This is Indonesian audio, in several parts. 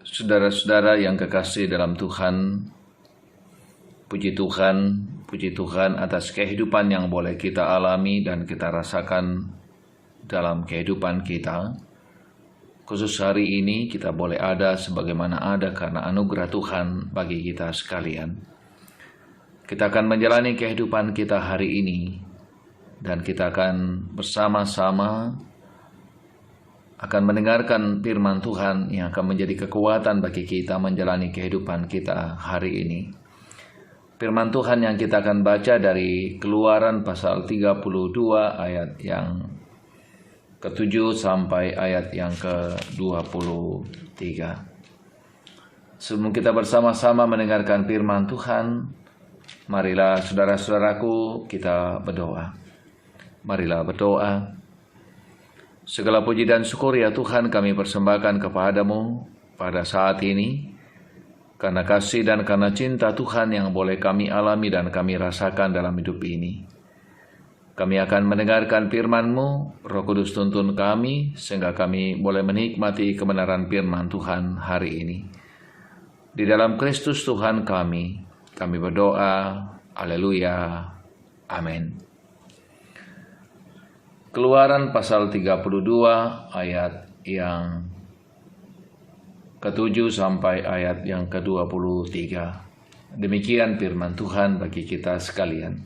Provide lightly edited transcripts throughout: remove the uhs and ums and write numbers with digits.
Saudara-saudara yang kekasih dalam Tuhan, puji Tuhan atas kehidupan yang boleh kita alami dan kita rasakan dalam kehidupan kita. Khusus hari ini kita boleh ada sebagaimana ada karena anugerah Tuhan bagi kita sekalian. Kita akan menjalani kehidupan kita hari ini dan kita akan bersama-sama akan mendengarkan firman Tuhan yang akan menjadi kekuatan bagi kita menjalani kehidupan kita hari ini. Firman Tuhan yang kita akan baca dari Keluaran pasal 32 ayat yang ke-7 sampai ayat yang ke-23. Sebelum kita bersama-sama mendengarkan firman Tuhan, marilah saudara-saudaraku kita berdoa. Marilah berdoa. Segala puji dan syukur ya Tuhan kami persembahkan kepadamu pada saat ini, karena kasih dan karena cinta Tuhan yang boleh kami alami dan kami rasakan dalam hidup ini. Kami akan mendengarkan firman-Mu, Roh Kudus tuntun kami, sehingga kami boleh menikmati kebenaran firman Tuhan hari ini. Di dalam Kristus Tuhan kami berdoa, haleluya, amin. Keluaran pasal 32 ayat yang ke-7 sampai ayat yang ke-23. Demikian firman Tuhan bagi kita sekalian.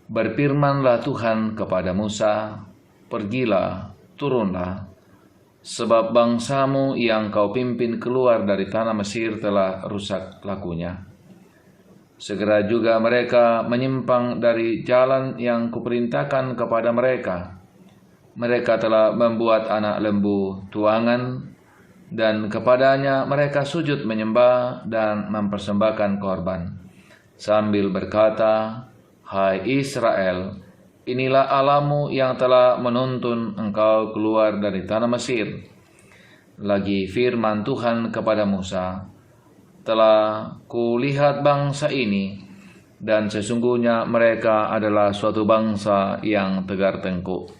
Berfirmanlah Tuhan kepada Musa, pergilah, turunlah, sebab bangsamu yang kau pimpin keluar dari tanah Mesir telah rusak lakunya. Segera juga mereka menyimpang dari jalan yang kuperintahkan kepada mereka. Mereka telah membuat anak lembu tuangan, dan kepadanya mereka sujud menyembah dan mempersembahkan korban, sambil berkata, Hai Israel, inilah Allahmu yang telah menuntun engkau keluar dari tanah Mesir. Lagi firman Tuhan kepada Musa, telah kulihat bangsa ini, dan sesungguhnya mereka adalah suatu bangsa yang tegar tengkuk.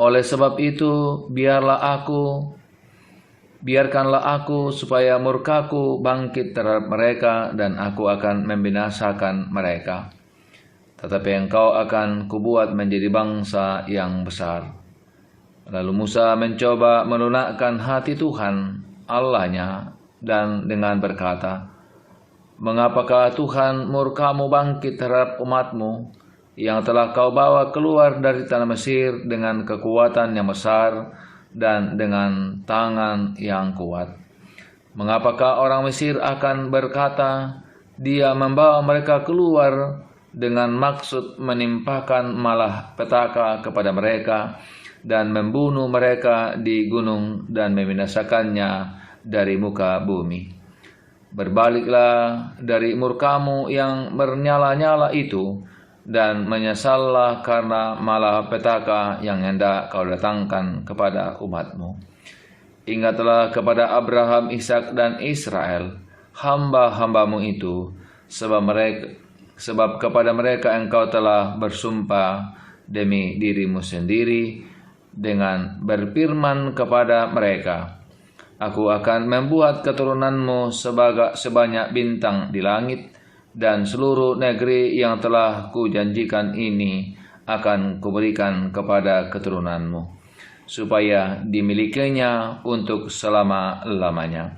Oleh sebab itu, biarkanlah aku supaya murkaku bangkit terhadap mereka, dan aku akan membinasakan mereka. Tetapi engkau akan kubuat menjadi bangsa yang besar. Lalu Musa mencoba melunakkan hati Tuhan Allahnya, dan dengan berkata, mengapakah Tuhan murkamu bangkit terhadap umatmu yang telah kau bawa keluar dari tanah Mesir dengan kekuatan yang besar dan dengan tangan yang kuat? Mengapakah orang Mesir akan berkata, dia membawa mereka keluar dengan maksud menimpakan malapetaka kepada mereka dan membunuh mereka di gunung dan membinasakannya dari muka bumi. Berbaliklah dari murkamu yang bernyala-nyala itu, dan menyesallah karena malapetaka yang hendak kau datangkan kepada umatmu. Ingatlah kepada Abraham, Ishak dan Israel, hamba-hambamu itu, sebab kepada mereka engkau telah bersumpah demi dirimu sendiri dengan berfirman kepada mereka, Aku akan membuat keturunanmu sebanyak bintang di langit, dan seluruh negeri yang telah kujanjikan ini akan kuberikan kepada keturunanmu, supaya dimilikinya untuk selama-lamanya.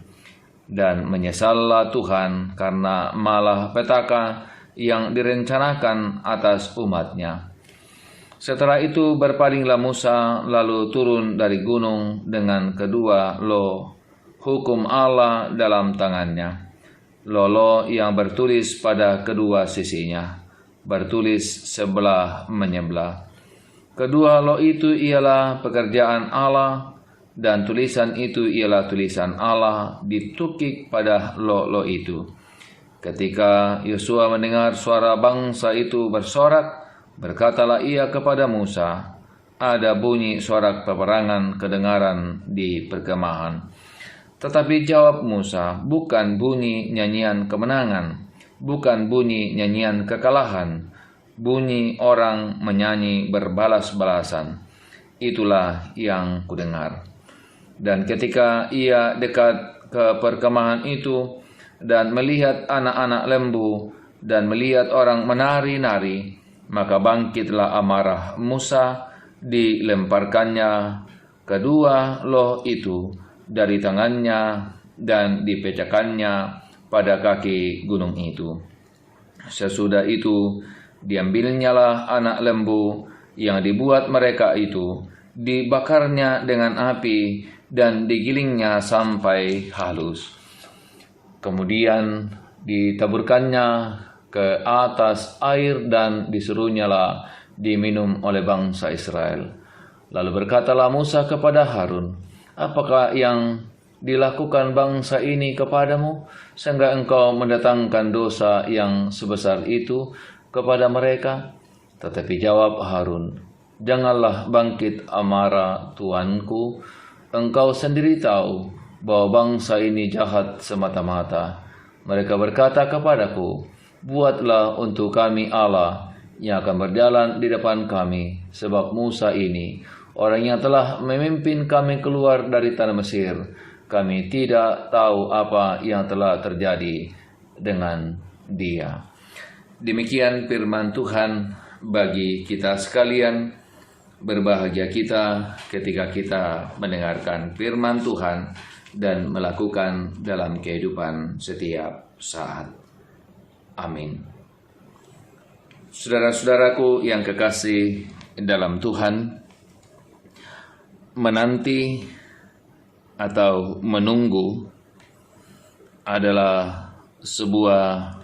Dan menyesallah Tuhan karena malapetaka yang direncanakan atas umatnya. Setelah itu berpalinglah Musa lalu turun dari gunung dengan kedua loh hukum Allah dalam tangannya. Loh yang bertulis pada kedua sisinya, bertulis sebelah menyebelah. Kedua loh itu ialah pekerjaan Allah, dan tulisan itu ialah tulisan Allah ditukik pada loh itu. Ketika Yosua mendengar suara bangsa itu bersorak, berkatalah ia kepada Musa, ada bunyi sorak peperangan kedengaran di perkemahan. Tetapi jawab Musa, bukan bunyi nyanyian kemenangan, bukan bunyi nyanyian kekalahan, bunyi orang menyanyi berbalas-balasan. Itulah yang kudengar. Dan ketika ia dekat ke perkemahan itu dan melihat anak-anak lembu dan melihat orang menari-nari, maka bangkitlah amarah Musa, dilemparkannya kedua loh itu dari tangannya dan dipecahkannya pada kaki gunung itu. Sesudah itu diambilnyalah anak lembu yang dibuat mereka itu, dibakarnya dengan api dan digilingnya sampai halus. Kemudian ditaburkannya ke atas air dan disuruhnyalah diminum oleh bangsa Israel. Lalu berkatalah Musa kepada Harun, apakah yang dilakukan bangsa ini kepadamu, sehingga engkau mendatangkan dosa yang sebesar itu kepada mereka? Tetapi jawab Harun, janganlah bangkit amarah Tuanku, engkau sendiri tahu bahwa bangsa ini jahat semata-mata. Mereka berkata kepadaku, buatlah untuk kami Allah yang akan berjalan di depan kami, sebab Musa ini orang yang telah memimpin kami keluar dari tanah Mesir. Kami tidak tahu apa yang telah terjadi dengan dia. Demikian firman Tuhan bagi kita sekalian. Berbahagia kita ketika kita mendengarkan firman Tuhan dan melakukan dalam kehidupan setiap saat. Amin. Saudara-saudaraku yang kekasih dalam Tuhan, menanti atau menunggu adalah sebuah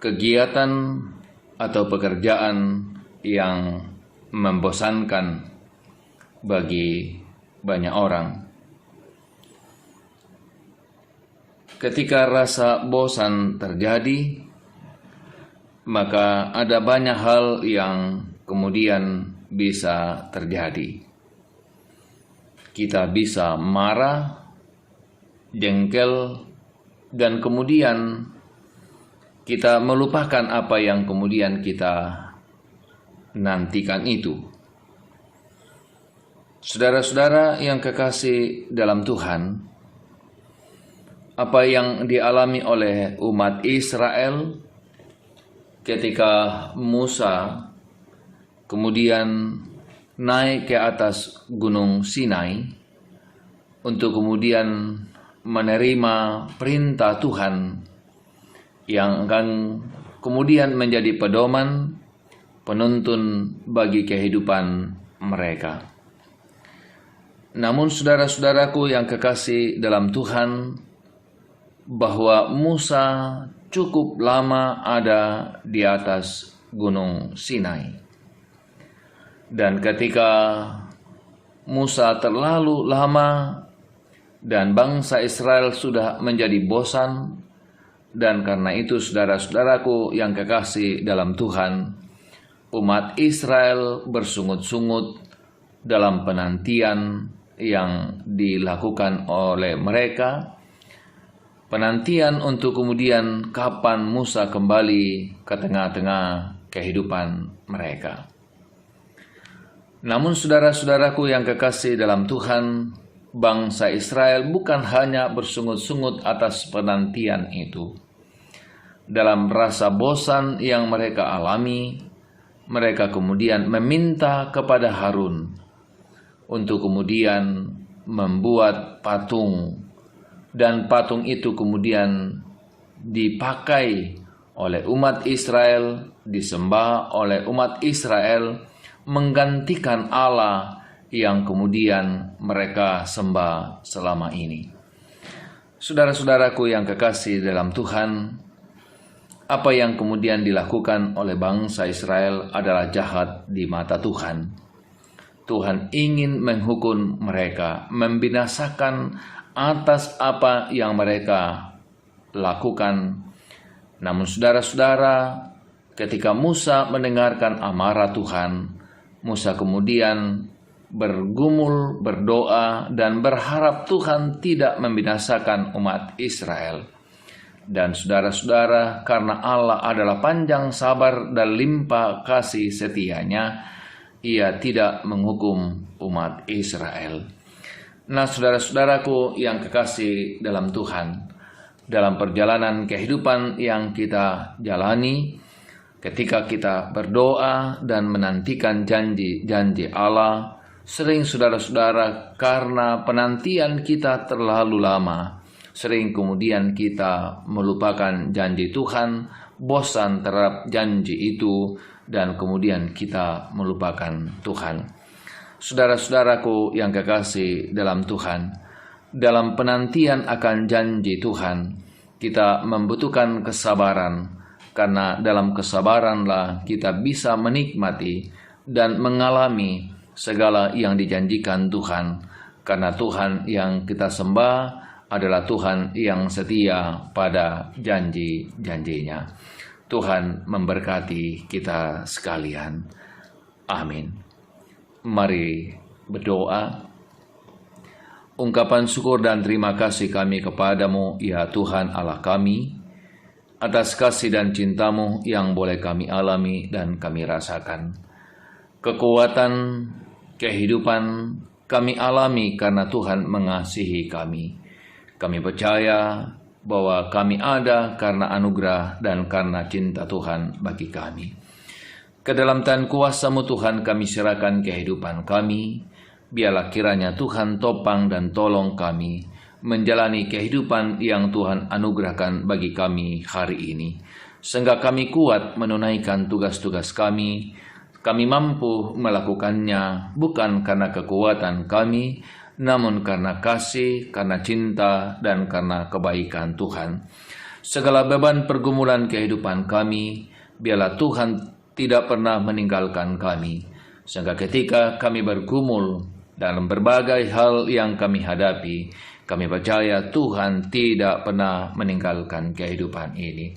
kegiatan atau pekerjaan yang membosankan bagi banyak orang. Ketika rasa bosan terjadi, maka ada banyak hal yang kemudian bisa terjadi. Kita bisa marah, jengkel, dan kemudian kita melupakan apa yang kemudian kita nantikan itu. Saudara-saudara yang kekasih dalam Tuhan, apa yang dialami oleh umat Israel ketika Musa kemudian naik ke atas gunung Sinai untuk kemudian menerima perintah Tuhan yang akan kemudian menjadi pedoman, penuntun bagi kehidupan mereka. Namun saudara-saudaraku yang kekasih dalam Tuhan, bahwa Musa cukup lama ada di atas gunung Sinai. Dan ketika Musa terlalu lama dan bangsa Israel sudah menjadi bosan, dan karena itu saudara-saudaraku yang kekasih dalam Tuhan, umat Israel bersungut-sungut dalam penantian yang dilakukan oleh mereka, penantian untuk kemudian kapan Musa kembali ke tengah-tengah kehidupan mereka. Namun saudara-saudaraku yang kekasih dalam Tuhan, bangsa Israel bukan hanya bersungut-sungut atas penantian itu. Dalam rasa bosan yang mereka alami, mereka kemudian meminta kepada Harun untuk kemudian membuat patung, dan patung itu kemudian dipakai oleh umat Israel, disembah oleh umat Israel, menggantikan Allah yang kemudian mereka sembah selama ini. Saudara-saudaraku yang kekasih dalam Tuhan, apa yang kemudian dilakukan oleh bangsa Israel adalah jahat di mata Tuhan. Tuhan ingin menghukum mereka, membinasakan atas apa yang mereka lakukan. Namun saudara-saudara, ketika Musa mendengarkan amarah Tuhan, Musa kemudian bergumul, berdoa, dan berharap Tuhan tidak membinasakan umat Israel. Dan saudara-saudara, karena Allah adalah panjang sabar dan limpah kasih setianya, Ia tidak menghukum umat Israel. Nah, saudara-saudaraku yang kekasih dalam Tuhan, dalam perjalanan kehidupan yang kita jalani, ketika kita berdoa dan menantikan janji-janji Allah, sering saudara-saudara karena penantian kita terlalu lama, sering kemudian kita melupakan janji Tuhan, bosan terhadap janji itu, dan kemudian kita melupakan Tuhan. Saudara-saudaraku yang kekasih dalam Tuhan, dalam penantian akan janji Tuhan, kita membutuhkan kesabaran, karena dalam kesabaranlah kita bisa menikmati dan mengalami segala yang dijanjikan Tuhan, karena Tuhan yang kita sembah adalah Tuhan yang setia pada janji-janjinya. Tuhan memberkati kita sekalian. Amin. Mari berdoa. Ungkapan syukur dan terima kasih kami kepadamu, ya Tuhan Allah kami, atas kasih dan cintamu yang boleh kami alami dan kami rasakan. Kekuatan kehidupan kami alami karena Tuhan mengasihi kami. Kami percaya bahwa kami ada karena anugerah dan karena cinta Tuhan bagi kami. Ke dalam tangan kuasa-Mu Tuhan kami serahkan kehidupan kami. Biarlah kiranya Tuhan topang dan tolong kami menjalani kehidupan yang Tuhan anugerahkan bagi kami hari ini. Sehingga kami kuat menunaikan tugas-tugas kami. Kami mampu melakukannya bukan karena kekuatan kami, namun karena kasih, karena cinta, dan karena kebaikan Tuhan. Segala beban pergumulan kehidupan kami, biarlah Tuhan tidak pernah meninggalkan kami. Sehingga ketika kami bergumul dalam berbagai hal yang kami hadapi, kami percaya Tuhan tidak pernah meninggalkan kehidupan ini.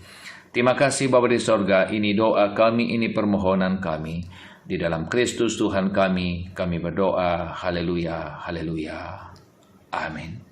Terima kasih Bapa di sorga, ini doa kami, ini permohonan kami. Di dalam Kristus Tuhan kami berdoa. Haleluya, haleluya. Amin.